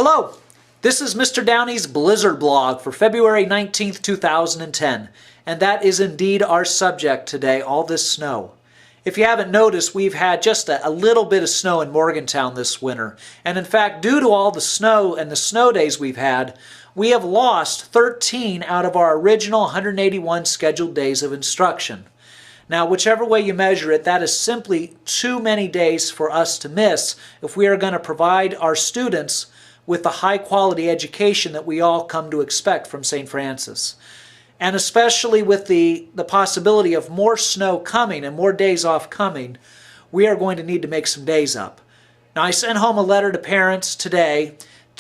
Hello, this is Mr. Downey's Blizzard blog for February 19th, 2010, and that is indeed our subject today, all this snow. If you haven't noticed, we've had just a little bit of snow in Morgantown this winter, and in fact, due to all the snow and the snow days we've had, we have lost 13 out of our original 181 scheduled days of instruction. Now, whichever way you measure it, that is simply too many days for us to miss if we are going to provide our students with the high-quality education that we all come to expect from St. Francis. And especially with the possibility of more snow coming and more days off coming, we are going to need to make some days up. Now, I sent home a letter to parents today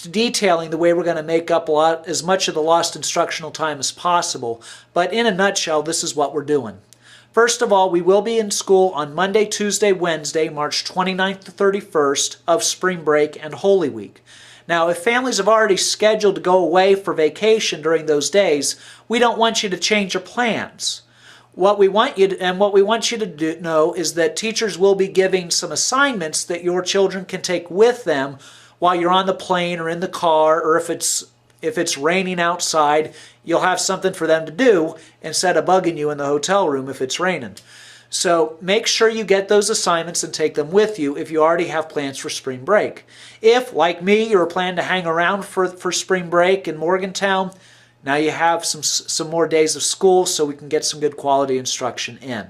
detailing the way we're going to make up as much of the lost instructional time as possible, but in a nutshell, this is what we're doing. First of all, we will be in school on Monday, Tuesday, Wednesday, March 29th to 31st of spring break and Holy Week. Now, if families have already scheduled to go away for vacation during those days, we don't want you to change your plans. What we want you to know is that teachers will be giving some assignments that your children can take with them while you're on the plane or in the car, or if it's raining outside, you'll have something for them to do instead of bugging you in the hotel room if it's raining. So make sure you get those assignments and take them with you if you already have plans for spring break. If, like me, you're planning to hang around for spring break in Morgantown, now you have some more days of school so we can get some good quality instruction in.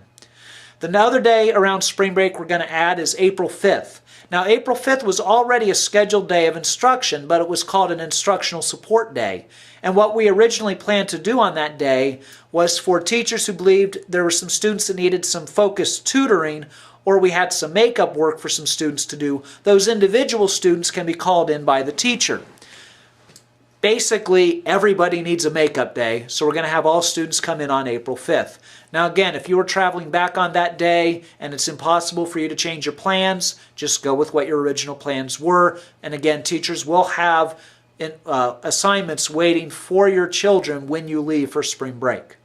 The other day around spring break we're going to add is April 5th. Now, April 5th was already a scheduled day of instruction, but it was called an instructional support day. And what we originally planned to do on that day was for teachers who believed there were some students that needed some focused tutoring, or we had some makeup work for some students to do, those individual students can be called in by the teacher. Basically, everybody needs a makeup day, so we're going to have all students come in on April 5th. Now again, if you are traveling back on that day and it's impossible for you to change your plans, just go with what your original plans were. And again, teachers will have assignments waiting for your children when you leave for spring break.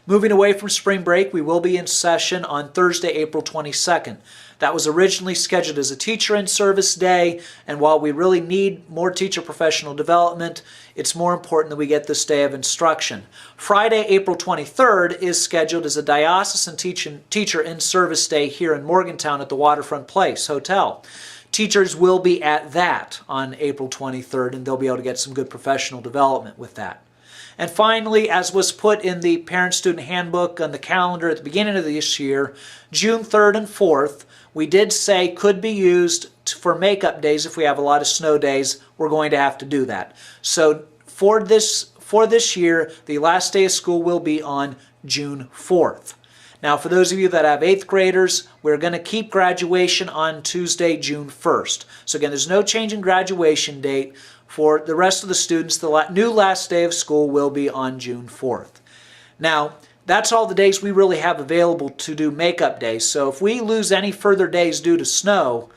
Moving away from spring break, we will be in session on Thursday, April 22nd. That was originally scheduled as a teacher in service day, and while we really need more teacher professional development, it's more important that we get this day of instruction. Friday, April 23rd is scheduled as a diocesan teacher in service day here in Morgantown at the Waterfront Place Hotel. Teachers will be at that on April 23rd, and they'll be able to get some good professional development with that. And finally, as was put in the parent-student handbook on the calendar at the beginning of this year, June 3rd and 4th, we did say could be used for makeup days. If we have a lot of snow days, we're going to have to do that. So for this year, the last day of school will be on June 4th. Now, for those of you that have 8th graders, we're going to keep graduation on Tuesday, June 1st. So again, there's no change in graduation date. For the rest of the students, the new last day of school will be on June 4th. Now, that's all the days we really have available to do makeup days. So if we lose any further days due to snow,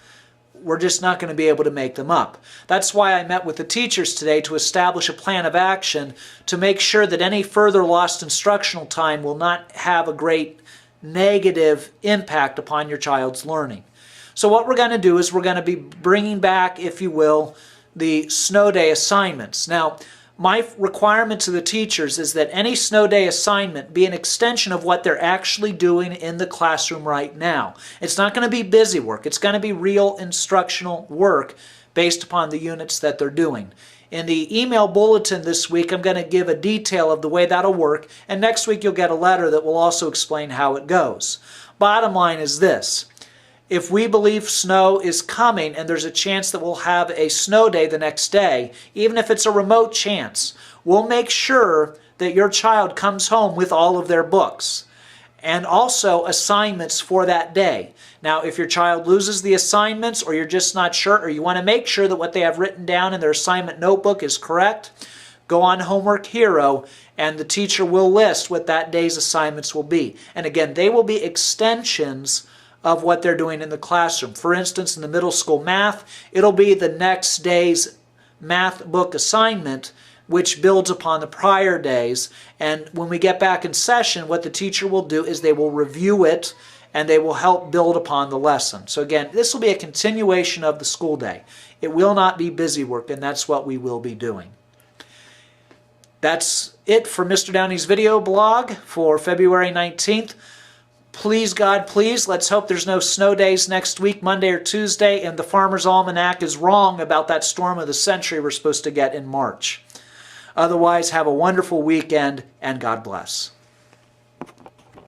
we're just not going to be able to make them up. That's why I met with the teachers today to establish a plan of action to make sure that any further lost instructional time will not have a great negative impact upon your child's learning. So what we're going to do is we're going to be bringing back, if you will, the snow day assignments. Now, my requirement to the teachers is that any snow day assignment be an extension of what they're actually doing in the classroom right now. It's not going to be busy work. It's going to be real instructional work based upon the units that they're doing. In the email bulletin this week, I'm going to give a detail of the way that'll work, and next week you'll get a letter that will also explain how it goes. Bottom line is this. If we believe snow is coming and there's a chance that we'll have a snow day the next day, even if it's a remote chance, we'll make sure that your child comes home with all of their books and also assignments for that day. Now, if your child loses the assignments or you're just not sure or you want to make sure that what they have written down in their assignment notebook is correct, go on Homework Hero and the teacher will list what that day's assignments will be. And again, they will be extensions of what they're doing in the classroom. For instance, in the middle school math, it'll be the next day's math book assignment, which builds upon the prior days. And when we get back in session, what the teacher will do is they will review it and they will help build upon the lesson. So again, this will be a continuation of the school day. It will not be busy work, and that's what we will be doing. That's it for Mr. Downey's video blog for February 19th. Please, God, please, let's hope there's no snow days next week, Monday or Tuesday, and the Farmer's Almanac is wrong about that storm of the century we're supposed to get in March. Otherwise, have a wonderful weekend, and God bless.